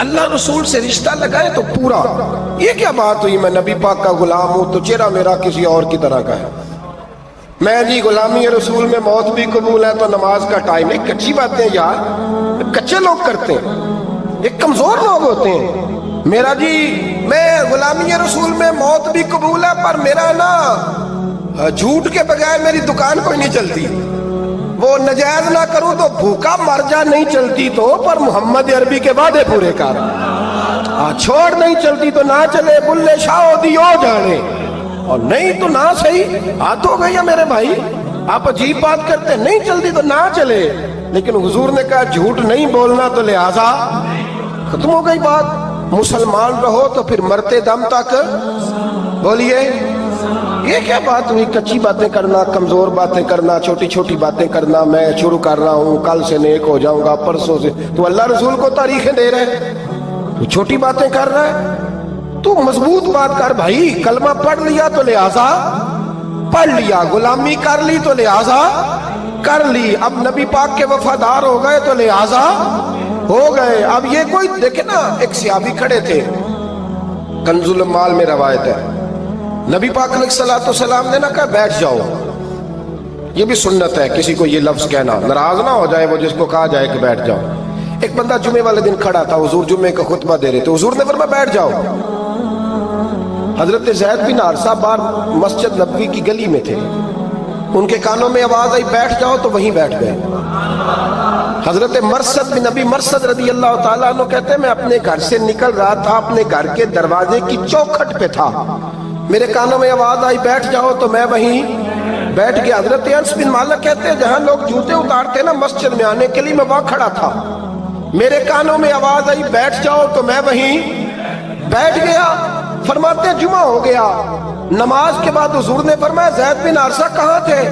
اللہ رسول سے رشتہ لگائے تو پورا. یہ کیا بات ہوئی میں نبی پاک کا غلام ہوں تو چہرہ میرا کسی اور کی طرح کا ہے. میں جی غلامی رسول میں موت بھی قبول ہے تو نماز کا ٹائم. ایک کچی باتیں یار کچے لوگ کرتے ہیں, ایک کمزور لوگ ہوتے ہیں. میرا جی میں غلامی رسول میں موت بھی قبول ہے پر میرا نا جھوٹ کے بغیر میری دکان کوئی نہیں چلتی. وہ نجائز نہ کروں تو بھوکا مر جا, نہیں چلتی تو پر محمد عربی کے وعدے پورے کر. چھوڑ نہیں چلتی تو نہ چلے, بلے شاہ دیو جانے, اور نہیں تو نہ صحیح. ہاتھ ہو گئی ہے میرے بھائی, آپ عجیب بات کرتے ہیں. نہیں چلتی تو نہ چلے, لیکن حضور نے کہا جھوٹ نہیں بولنا تو لہذا ختم ہو گئی بات. مسلمان رہو تو پھر مرتے دم تک بولیے. یہ کیا بات ہوئی کچی باتیں کرنا, کمزور باتیں کرنا, چھوٹی چھوٹی باتیں کرنا. میں شروع کر رہا ہوں, کل سے نیک ہو جاؤں گا, پرسوں سے. تو اللہ رسول کو تاریخیں دے رہے, تو چھوٹی باتیں کر رہا ہے. تو مضبوط بات کر بھائی. کلمہ پڑھ لیا تو لہذا پڑھ لیا, غلامی کر لی تو لہذا کر لی. اب نبی پاک کے وفادار ہو گئے تو لہذا ہو گئے. اب یہ کوئی دیکھے نا, ایک صحابی کھڑے تھے, کنز المال میں روایت ہے, نبی پاک علیہ السلام نے نہ کہا بیٹھ جاؤ. یہ بھی سنت ہے کسی کو یہ لفظ کہنا, ناراض نہ ہو جائے وہ جس کو کہا جائے کہ بیٹھ جاؤ. ایک بندہ جمعے والے دن کھڑا تھا, حضور جمعے کا خطبہ دے رہے تھے, حضور نے فرمایا بیٹھ جاؤ. حضرت زید بن حارثہ بار مسجد نبوی کی گلی میں تھے, ان کے کانوں میں آواز آئی بیٹھ جاؤ تو وہیں بیٹھ گئے. حضرت مرثد بن نبی مرثد رضی اللہ تعالیٰ عنہ کہتے ہیں میں اپنے گھر سے نکل رہا تھا, اپنے گھر کے دروازے کی چوکھٹ پہ تھا, میرے کانوں میں آواز آئی بیٹھ جاؤ تو میں وہیں بیٹھ گیا. حضرت انس بن مالک کہتے ہیں جہاں لوگ جوتے اتارتے نا مسجد میں آنے کے لیے, میں وہاں کھڑا تھا, میرے کانوں میں آواز آئی بیٹھ جاؤ تو میں وہیں بیٹھ گیا. فرماتے ہیں جمعہ ہو گیا, نماز کے بعد حضور نے فرمایا زید بن حارثہ کہاں تھے,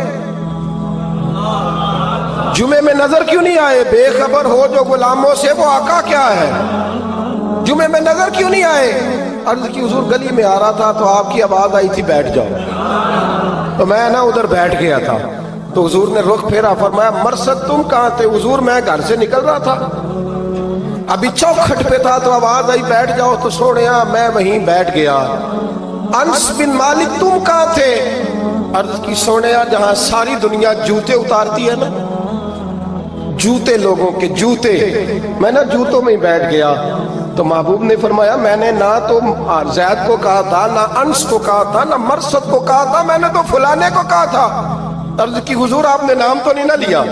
جمعے میں نظر کیوں نہیں آئے؟ بے خبر ہو جو غلاموں سے وہ آقا کیا ہے, جمعے میں نظر کیوں نہیں آئے؟ عرض کی حضور گلی میں آ رہا تھا تو آپ کی آواز آئی تھی بیٹھ جاؤ, تو میں نا ادھر بیٹھ گیا تھا. تو حضور نے رخ پھیرا, فرمایا مرثد تم کہاں تھے؟ حضور میں گھر سے نکل رہا تھا, ابھی چوکھٹ پہ تھا تو آواز آئی بیٹھ جاؤ تو سوڑیا میں وہیں بیٹھ گیا. انس بن مالک تم کہاں تھے؟ عرض کی سوڑیا جہاں ساری دنیا جوتے اتارتی ہے نا, جوتے لوگوں کے جوتے, میں نا جوتوں میں ہی بیٹھ گیا. تو محبوب نے فرمایا میں نے نہ تو زید کو کہا تھا, نہ انس کو کہا تھا, نہ مرثد کو کہا تھا, میں نے تو فلانے کو کہا تھا. عرض کی حضور آپ نے نام تو نہیں نہ لیا,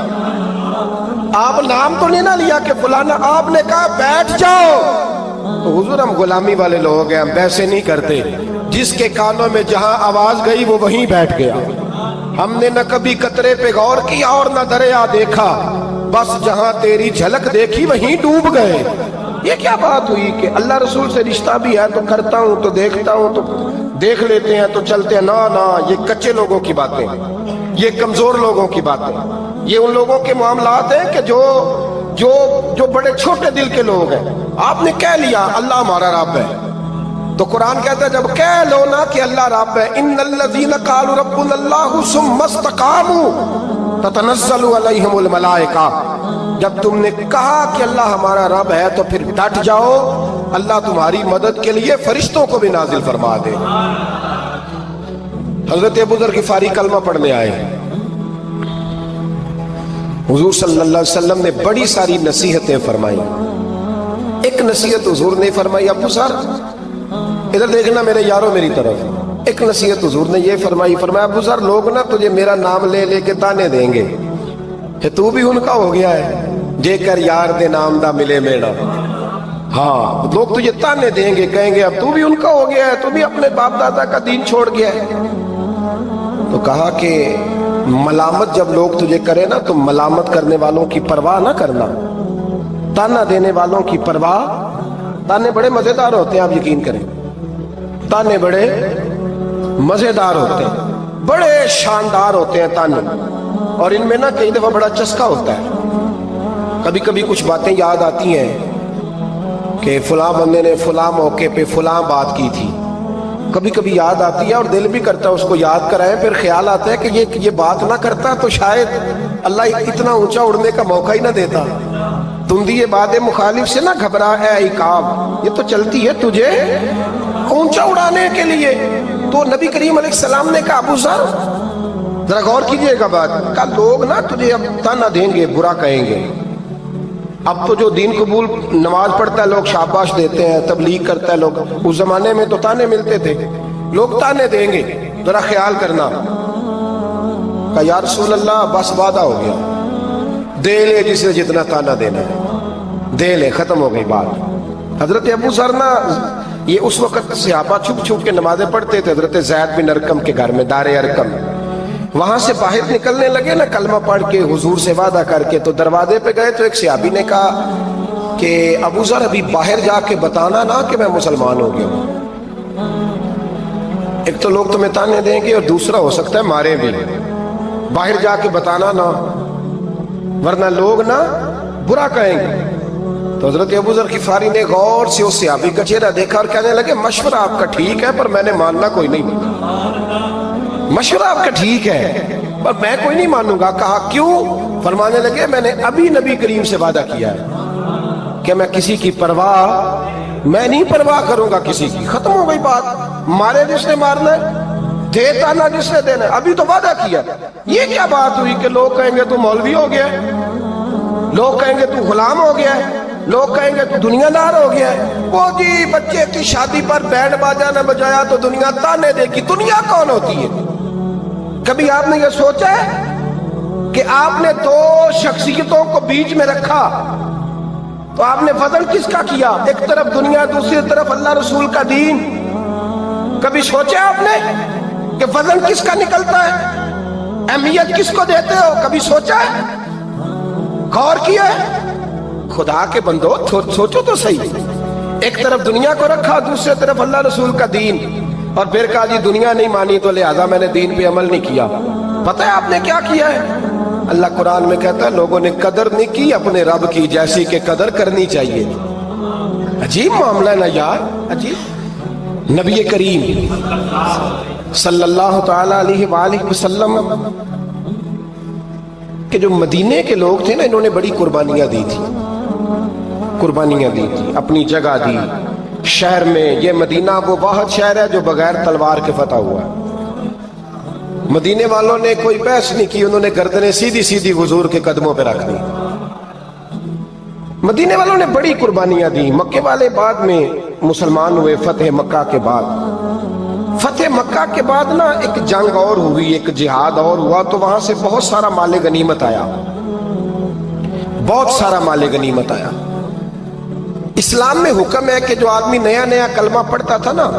آپ نام تو نہیں نہ لیا کہ فلانا, آپ نے کہا بیٹھ جاؤ. تو حضور ہم غلامی والے لوگ ہیں, ہم ویسے نہیں کرتے, جس کے کانوں میں جہاں آواز گئی وہ وہیں بیٹھ گیا. ہم نے نہ کبھی قطرے پہ غور کیا اور نہ دریا دیکھا, بس جہاں تیری جھلک دیکھی وہیں ڈوب گئے. یہ کیا بات ہوئی کہ اللہ رسول سے رشتہ بھی ہے تو کرتا ہوں, تو دیکھتا ہوں تو دیکھ لیتے ہیں تو چلتے ہیں. نا یہ کچے لوگوں کی باتیں, یہ کمزور لوگوں کی باتیں, یہ ان لوگوں کے معاملات ہیں کہ جو بڑے چھوٹے دل کے لوگ ہیں. آپ نے کہہ لیا اللہ ہمارا رب ہے, تو قرآن کہتا ہے جب کہہ لو نا کہ اللہ رب ہے, ان الذین قالوا ربنا اللہ ثم استقاموا تتنزل علیہم الملائکہ, جب تم نے کہا کہ اللہ ہمارا رب ہے تو پھر ڈٹ جاؤ, اللہ تمہاری مدد کے لیے فرشتوں کو بھی نازل فرما دے. حضرت ابو ذر غفاری کلمہ پڑھنے آئے, حضور صلی اللہ علیہ وسلم نے بڑی ساری نصیحتیں فرمائی. ایک نصیحت حضور نے فرمائی, ابو سر ادھر دیکھنا میرے یارو میری طرف. ایک نصیحت حضور نے یہ فرمائی, فرمایا ابو سر لوگ نا تجھے میرا نام لے لے کے تانے دیں گے کہ تو بھی ان کا ہو گیا ہے, جے کر یار دے نام دا ملے میڑا. ہاں لوگ تجھے تانے دیں گے, کہیں گے اب تو بھی ان کا ہو گیا ہے, تو بھی اپنے باپ دادا کا دین چھوڑ گیا ہے. تو کہا کہ ملامت جب لوگ تجھے کرے نا تو ملامت کرنے والوں کی پرواہ نہ کرنا, تانا دینے والوں کی پرواہ. تانے بڑے مزیدار ہوتے ہیں, آپ یقین کریں, تانے بڑے مزیدار ہوتے ہیں, بڑے شاندار ہوتے ہیں تانے, اور ان میں نا کئی دفعہ بڑا چسکا ہوتا ہے. کبھی کبھی کچھ باتیں یاد آتی ہیں کہ فلاں بندے نے فلاں موقع پہ فلاں بات کی تھی, کبھی کبھی یاد آتی ہے اور دل بھی کرتا ہے اس کو یاد کرائیں, پھر خیال آتا ہے کہ یہ بات نہ کرتا تو شاید اللہ اتنا اونچا اڑنے کا موقع ہی نہ دیتا. تندی باد مخالف سے نہ گھبرا اے عقاب، یہ تو چلتی ہے تجھے اونچا اڑانے کے لیے۔ تو نبی کریم علیہ السلام نے کہا ابو ذر ذرا غور کیجئے گا بات، کہا لوگ نا تجھے اب تانا دیں گے، برا کہیں گے۔ اب تو جو دین قبول نماز پڑھتا ہے لوگ شاباش دیتے ہیں، تبلیغ کرتا ہے لوگ، اس زمانے میں تو تانے ملتے تھے، لوگ تانے دیں گے، ذرا خیال کرنا۔ کہا یا رسول اللہ بس وعدہ ہو گیا، دے لے جسے جتنا تانا دینا ہے، دے لے، ختم ہو گئی بات۔ حضرت ابو ذر نا یہ اس وقت صحابہ چھپ چھپ کے نمازیں پڑھتے تھے حضرت زید بن ارقم کے گھر میں، دار ارقم۔ وہاں سے باہر نکلنے لگے نا کلمہ پڑھ کے حضور سے وعدہ کر کے، تو دروازے پہ گئے تو ایک صحابی نے کہا کہ ابو ذر ابھی باہر جا کے بتانا نا کہ میں مسلمان ہو گیا ہوں، ایک تو لوگ تمہیں تانے دیں گے اور دوسرا ہو سکتا ہے مارے بھی، باہر جا کے بتانا نا ورنہ لوگ نا برا کہیں گے۔ تو حضرت ابو ذر غفاری نے غور سے اس صحابی کا چہرہ دیکھا اور کہنے لگے مشورہ آپ کا ٹھیک ہے پر میں نے ماننا کوئی نہیں، مشورہ آپ کا ٹھیک ہے پر میں کوئی نہیں مانوں گا۔ کہا کیوں؟ فرمانے لگے میں نے ابھی نبی کریم سے وعدہ کیا ہے کہ میں کسی کی پرواہ، میں نہیں پرواہ کروں گا کسی کی، ختم ہو گئی بات، مارے جس نے مارنا ہے، دے تانا جس نے دینا ہے، ابھی تو وعدہ کیا۔ یہ کیا بات ہوئی کہ لوگ کہیں گے تو مولوی ہو گیا ہے، لوگ کہیں گے تو غلام ہو گیا ہے، لوگ کہیں گے تو دنیا دار ہو گیا ہے، وہ جی بچے کی شادی پر بینڈ باجا نہ بجایا تو دنیا تانے دے گی۔ دنیا کون ہوتی ہے؟ کبھی آپ نے یہ سوچا ہے کہ آپ نے دو شخصیتوں کو بیچ میں رکھا تو آپ نے وزن کس کا کیا؟ ایک طرف دنیا، دوسری طرف اللہ رسول کا دین۔ کبھی سوچا آپ نے کہ وزن کس کا نکلتا ہے، اہمیت کس کو دیتے ہو؟ کبھی سوچا ہے، غور کیا ہے؟ خدا کے بندو سوچو تو صحیح، ایک طرف دنیا کو رکھا، دوسری طرف اللہ رسول کا دین، اور پھر کہا جی دنیا نہیں مانی تو لہذا میں نے دین پہ عمل نہیں کیا۔ پتہ ہے آپ نے کیا کیا ہے؟ اللہ قرآن میں کہتا ہے لوگوں نے قدر نہیں کی اپنے رب کی جیسی کہ قدر کرنی چاہیے۔ عجیب معاملہ ہے نا یار، عجیب۔ نبی کریم صلی اللہ تعالی علیہ وآلہ وسلم کہ جو مدینے کے لوگ تھے نا، انہوں نے بڑی قربانیاں دی تھی، قربانیاں دی تھی، اپنی جگہ دی شہر میں۔ یہ مدینہ وہ واحد شہر ہے جو بغیر تلوار کے فتح ہوا ہے۔ مدینے والوں نے کوئی بحث نہیں کی، انہوں نے گردنیں سیدھی سیدھی حضور کے قدموں پہ رکھ دی۔ مدینے والوں نے بڑی قربانیاں دی۔ مکے والے بعد میں مسلمان ہوئے فتح مکہ کے بعد۔ فتح مکہ کے بعد نا ایک جنگ اور ہوئی، ایک جہاد اور ہوا، تو وہاں سے بہت سارا مال غنیمت آیا، بہت سارا مال غنیمت آیا۔ اسلام میں حکم ہے کہ جو آدمی نیا نیا کلمہ پڑھتا تھا نا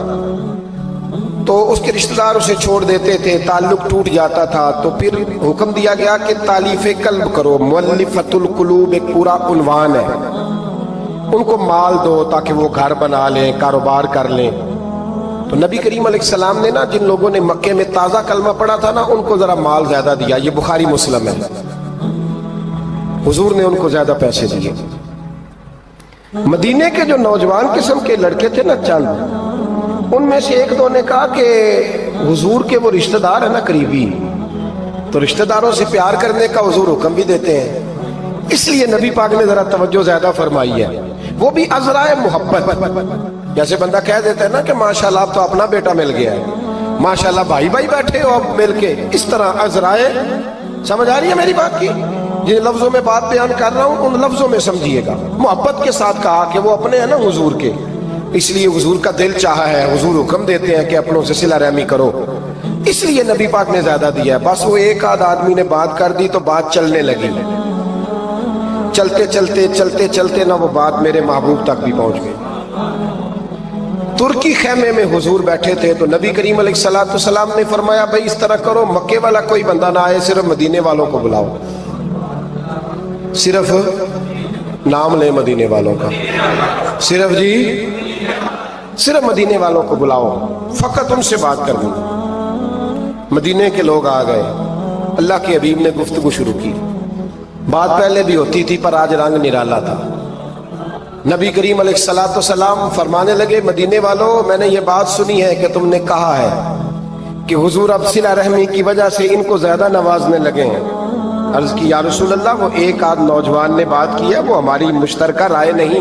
تو اس کے رشتہ دار اسے چھوڑ دیتے تھے، تعلق ٹوٹ جاتا تھا، تو پھر حکم دیا گیا کہ تالیف قلب کرو، مؤلفۃ القلوب ایک پورا عنوان ہے، ان کو مال دو تاکہ وہ گھر بنا لیں، کاروبار کر لیں۔ تو نبی کریم علیہ السلام نے نا جن لوگوں نے مکے میں تازہ کلمہ پڑھا تھا نا ان کو ذرا مال زیادہ دیا، یہ بخاری مسلم ہے، حضور نے ان کو زیادہ پیسے دیے۔ مدینے کے جو نوجوان قسم کے لڑکے تھے نا چند، ان میں سے ایک دو نے کہا کہ حضور کے وہ رشتہ دار ہیں نا قریبی، تو رشتہ داروں سے پیار کرنے کا حضور حکم بھی دیتے ہیں، اس لیے نبی پاک نے ذرا توجہ زیادہ فرمائی ہے، وہ بھی عذرائے محبت۔ جیسے بندہ کہہ دیتا ہے نا کہ ماشاءاللہ اب تو اپنا بیٹا مل گیا ہے، ماشاءاللہ بھائی بھائی بیٹھے ہو اب مل کے، اس طرح عذرائے، سمجھ آ رہی ہے میری بات کی؟ جن لفظوں میں بات بیان کر رہا ہوں ان لفظوں میں سمجھیے گا، محبت کے ساتھ کہا کہ وہ اپنے ہیں نا حضور کے، اس لیے حضور کا دل چاہا ہے، حضور حکم دیتے ہیں کہ اپنوں سے صلہ رحمی کرو، اس لیے نبی پاک نے زیادہ دیا ہے۔ بس وہ ایک آدھ آدمی نے بات کر دی تو بات چلنے لگی، چلتے چلتے چلتے چلتے نہ وہ بات میرے محبوب تک بھی پہنچ گئی۔ ترکی خیمے میں حضور بیٹھے تھے تو نبی کریم علیہ السلام نے فرمایا بھائی اس طرح کرو، مکے والا کوئی بندہ نہ آئے، صرف مدینے والوں کو بلاؤ، صرف نام لے مدینے والوں کا، صرف جی صرف مدینے والوں کو بلاؤ، فقط ان سے بات کر دوں۔ مدینے کے لوگ آ گئے، اللہ کے حبیب نے گفتگو شروع کی، بات پہلے بھی ہوتی تھی پر آج رنگ نرالا تھا۔ نبی کریم علیہ السلام فرمانے لگے مدینے والوں، میں نے یہ بات سنی ہے کہ تم نے کہا ہے کہ حضور اب صلہ رحمی کی وجہ سے ان کو زیادہ نوازنے لگے ہیں، عرض کی یا رسول اللہ وہ ایک آدھ نوجوان نے بات کی ہے وہ ہماری مشترکہ رائے نہیں۔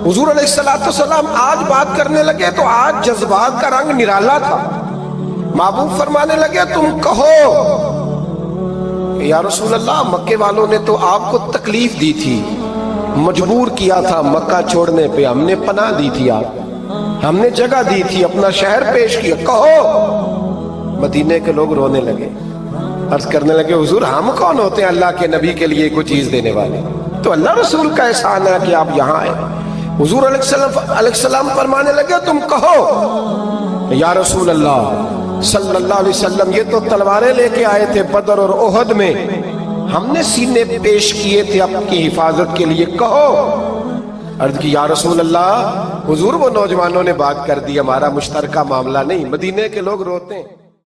حضور علیہ السلام آج بات کرنے لگے تو آج جذبات کا رنگ نرالا تھا۔ محبوب فرمانے لگے تم کہو یا رسول اللہ مکے والوں نے تو آپ کو تکلیف دی تھی، مجبور کیا تھا مکہ چھوڑنے پہ، ہم نے پناہ دی تھی، آپ ہم نے جگہ دی تھی، اپنا شہر پیش کیا، کہو۔ مدینے کے لوگ رونے لگے، عرض کرنے لگے حضور ہم کون ہوتے ہیں اللہ کے نبی کے لیے کوئی چیز دینے والے، تو اللہ رسول کا احسان ہے کہ آپ یہاں آئے۔ حضور علیہ السلام فرمانے لگے تم کہو یا رسول اللہ صلی اللہ علیہ وسلم یہ تو تلواریں لے کے آئے تھے بدر اور احد میں، ہم نے سینے پیش کیے تھے آپ کی حفاظت کے لیے، کہو۔ عرض کی یا رسول اللہ حضور وہ نوجوانوں نے بات کر دی، ہمارا مشترکہ معاملہ نہیں۔ مدینے کے لوگ روتے ہیں۔